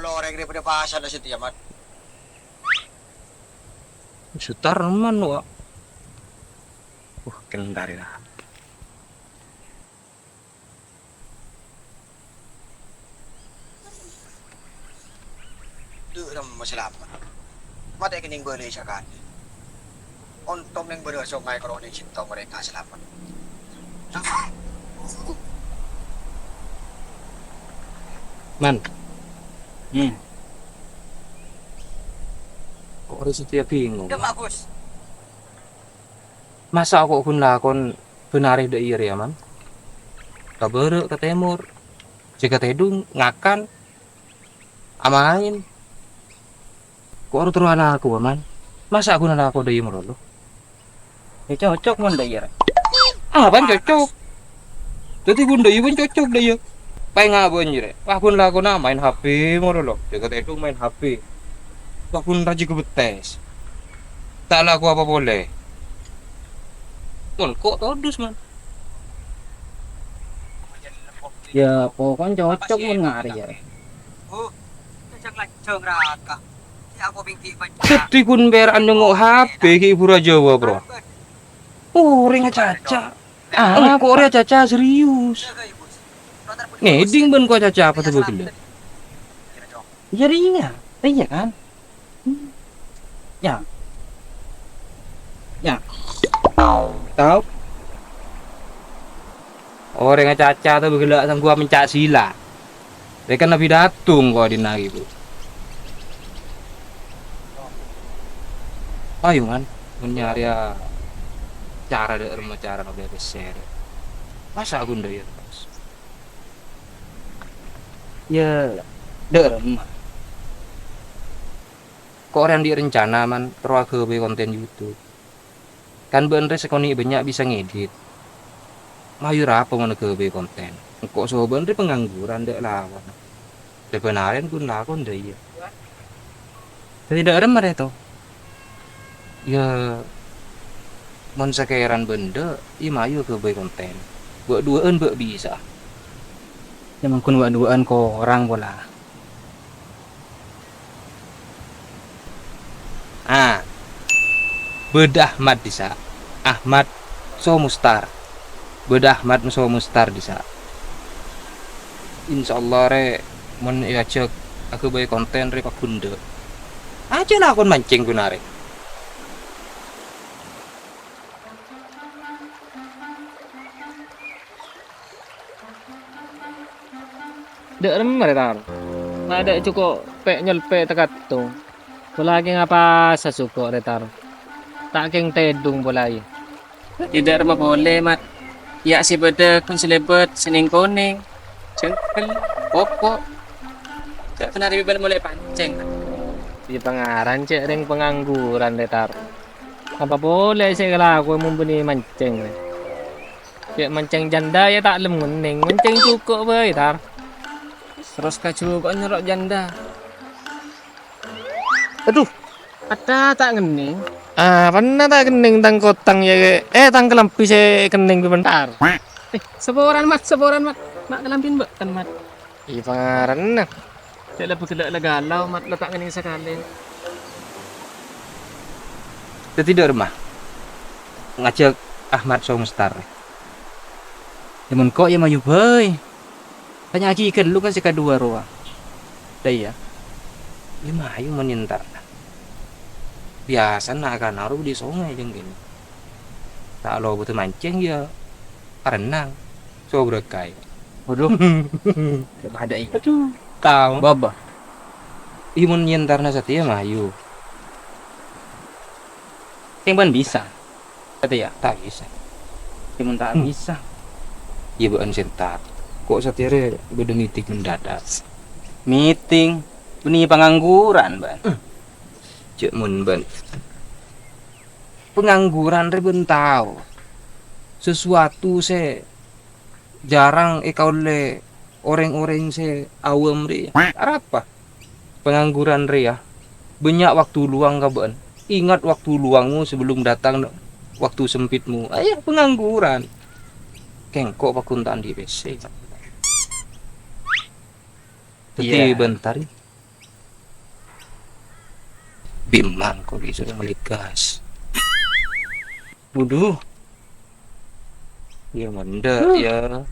orang daripada pasar na siya man. Sutar man wa. Kendari lah. Doon naman masalamat. Matay kining balay siya kan. Ontong nang baro so ngay karon ng sintaw mo rin kasalamat. Man. Kok harus dia bingung? Bagus. Masa aku kun lakon benari de iya ya man? Kabere ke timur. Jika tedung ngakan amain. Kok harus terus anak aku man? Masa aku anak aku de iya merolo? Ya cocok man da iya. Ah, ban cocok. Jadi kun de iya ban cocok de iya. Pai ngabon jire. Wah kun lakon main HP merolo. Jika tedung main HP. Wah kun raji kebetes. Tak laku apa boleh. Mon kok todus man. Ya pokoknya cocok man ngari ya. Oh, cak lanceng raka. Ya aku binti baca. Sedih kun beran nengok HP ke ibu Raja bro. Oh, ring caca. Ah, kok ring caca serius. Ngeding ben kok caca apa tuh begini? Jadi iya. Iya kan? Ya. Ya. Tahu? Orang caca tuh begini sang gua mencak sila. Mereka nabi datung kok di nagi bu. Ayo kan, mencari cara dari cara nabi besar. Masa aku ndak ya? Ya derem. Kok orang di rencana man terus ke konten YouTube. Kan bener sekoni banyak bisa ngedit. Mayu apa mana ke konten. Kok so bener pengangguran dek lawan. Sebenarnya pun lakon deh ya. Tidak derem mereka. Ya mon sekeran benda, i mayu ke konten. Buat duaan buat bisa. Emang kun duaan ko orang bola. Ah. Bedah Ahmad disa. Ahmad so mustar. Bedah Ahmad so mustar disa. Insyaallah re mon ya cek aku bae konten re pakunda. Aja lah akun mancing gunare. Derem mereka. Nggak ada cukup pe nyelpe tekat tuh. Bola lagi ngapa sasuko retar. Tak keng tedung bola iya. Tidak rumah boleh mat. Ya si beda kun selebet sening kuning. Cengkel, pokok. Tak pernah ribet mulai pancing. Di pengaran cek ring pengangguran retar. Apa boleh saya laku mumpuni mancing. Cek mancing janda ya tak lem ngening. Mancing cukup bae tar. Terus kaju kok nyerok janda. Aduh, ada tak ngening. Ah, pernah tak kening tang kotang ya tang kelampi saya kening bentar. Seboran mat. Mak kelampin mbak kan mat. Iya pengaran nah. Cek lebih gelak galau mat letak ngening sekali. Tidak rumah. Ngajak Ahmad so mustar. Temen kok ya mayu boy. Tanya lagi ikan lu kan si kedua roa. Dah ya. Ya mayu menintar. Biasa nak kan naruh di sungai jeung gini. Tak lo butuh mancing ya renang. So berkai. Waduh. Ada ini. Aduh, tahu. Baba. Imun nyentarna satia mayu. Yang ban bisa. Kata ya. Tak bisa. Timun tak bisa. Iya bukan sentar. Kok satire beda meeting mendadak. Meeting. Beni pengangguran ban. Cek mun ban. Pengangguran re ben tau. Sesuatu se jarang kau le orang-orang se awam re. Apa? Pengangguran re ya. Banyak waktu luang ka ban. Ingat waktu luangmu sebelum datang waktu sempitmu. Ayah pengangguran. Kengkok pakuntaan di PC. Tapi Iya. bentar. Bimang kok bisa meligas. Waduh. Ya manda ya.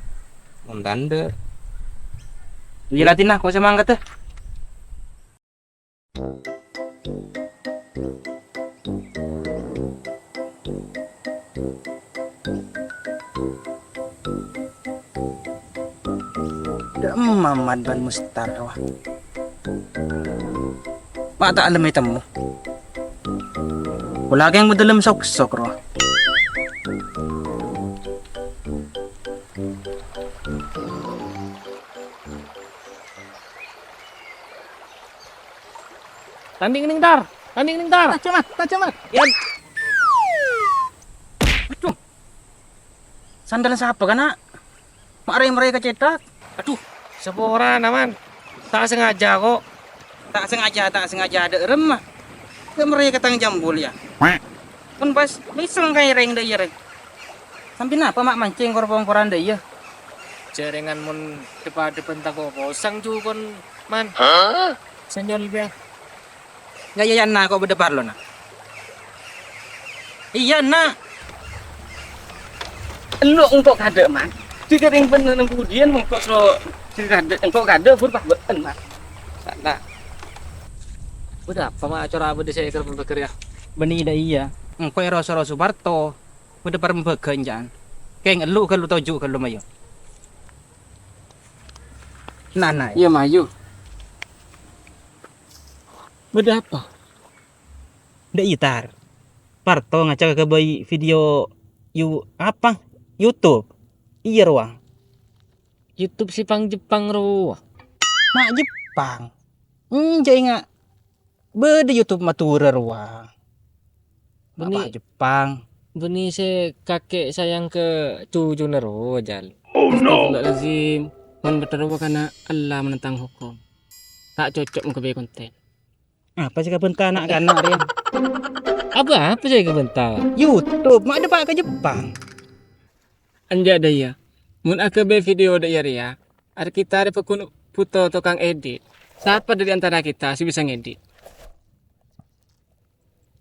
Mendanda. Ya latin aku semangat tuh. Mamad ban mustar wah. Mata alam may tamo. Wala kayong madalam sok-sok ro. Tanding ning tar. Tanding ning tar. Tacamat. Yan. Aduh. Sandal siapa kana? Maray mereka cetak. Aduh, sepora naman. Tak sengaja kok. Tak sengaja ada rem mah. Ke mereka tang jambul ya. Pun pas misal kay reng da iya reng. Sampai napa mak mancing korpong-koran da iya. Jaringan mun depan tako kosong juga kon man. Senjol be. Gayayan na ako beda parlo na. Iya na. Lu engkau kada man. Jika yang bener kemudian engkau so engkau kada pun pak been man. Sana. Udah apa mah acara apa saya keur beker ya. Beni da iya. Engko ero Subarto. Beda par mbegan jan. Keng elu kalau toju kalau mayo. Nah. Iya mayu. Udah apa? Nda itar. Parto ngaca ke bayi video apa? YouTube. Iya ruang. YouTube si pang Jepang ro. Mak Jepang. Jai nga. Beda YouTube matura ruang. Bapak Jepang. Beni se kakek sayang ke cucu nero jal. Astagfirullahalazim. Mun berterus karena Allah menentang hukum. Tak cocok mengkebai konten. Apa sih kebentar anak kanak dia? Apa saya kebentar? YouTube, mak ada pak ke Jepang. Anja ada ya. Mun akebe video ada ya. Ada kita ada pekun foto tukang edit. Siapa dari antara kita sih bisa ngedit?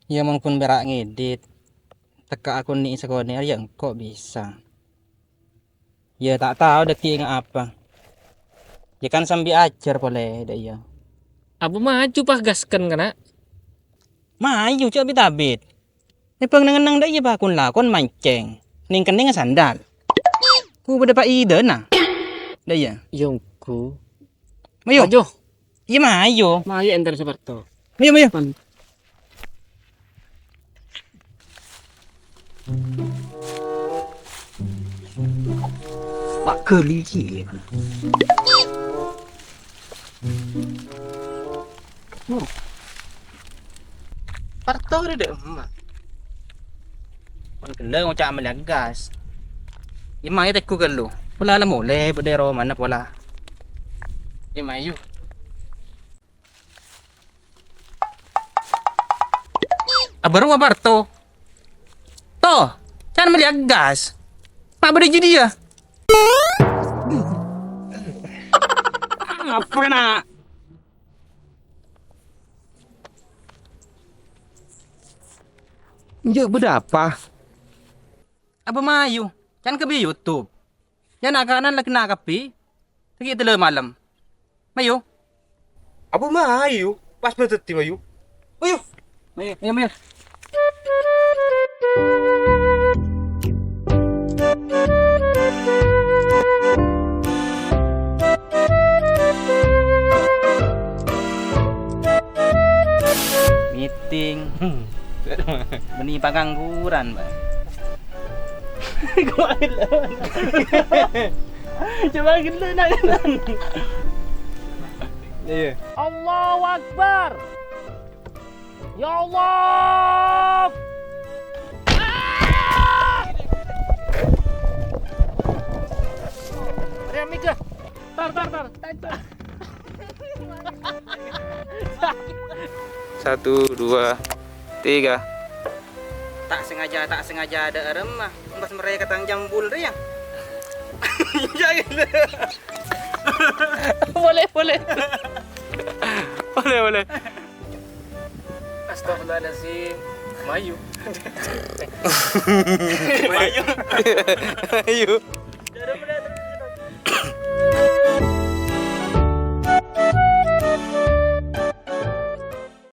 Ya mungkin berak ngedit. Teka akun ni sekolah ni ya kok bisa. Ya tak tahu deki ingat apa. Ya kan sambil ajar boleh dah ya. Abu maju pas gaskan kana. Maju cak bitabit. Ni pengenang dah ya bakun lakon mancing. Ning kening sandal. Ku beda pak ide nah. Dah ya. Yongku. Mayo. Maju. Iya mayo. Mayu enter Subarto. Mayo. Pak Geli ki. Parto ada deh emak. Kon kena ngocak melagas. Imai teku kelu. Pola la mole bedero mana pola. Iya mayu. Abaru Parto. Toh, jangan melihat Pak beri jadi ya. Apa nak? Ya berapa? Apa mayu? Jangan ke YouTube. Jangan akanan lagi nak kapi. Lagi tele malam. Mayu. Apa mayu? Pas betul mayu. Mayu. Mayu. Meeting. Beni pengangguran, Bang. Coba kita nak. Iya. Allahu Akbar. Ya Allah. Remika. Tar. 1, 2, 3. Tak sengaja ada rem mah. Pas mereka ketang jambul dia. Boleh. Boleh. Astaga. ada si Mayu. Ayo.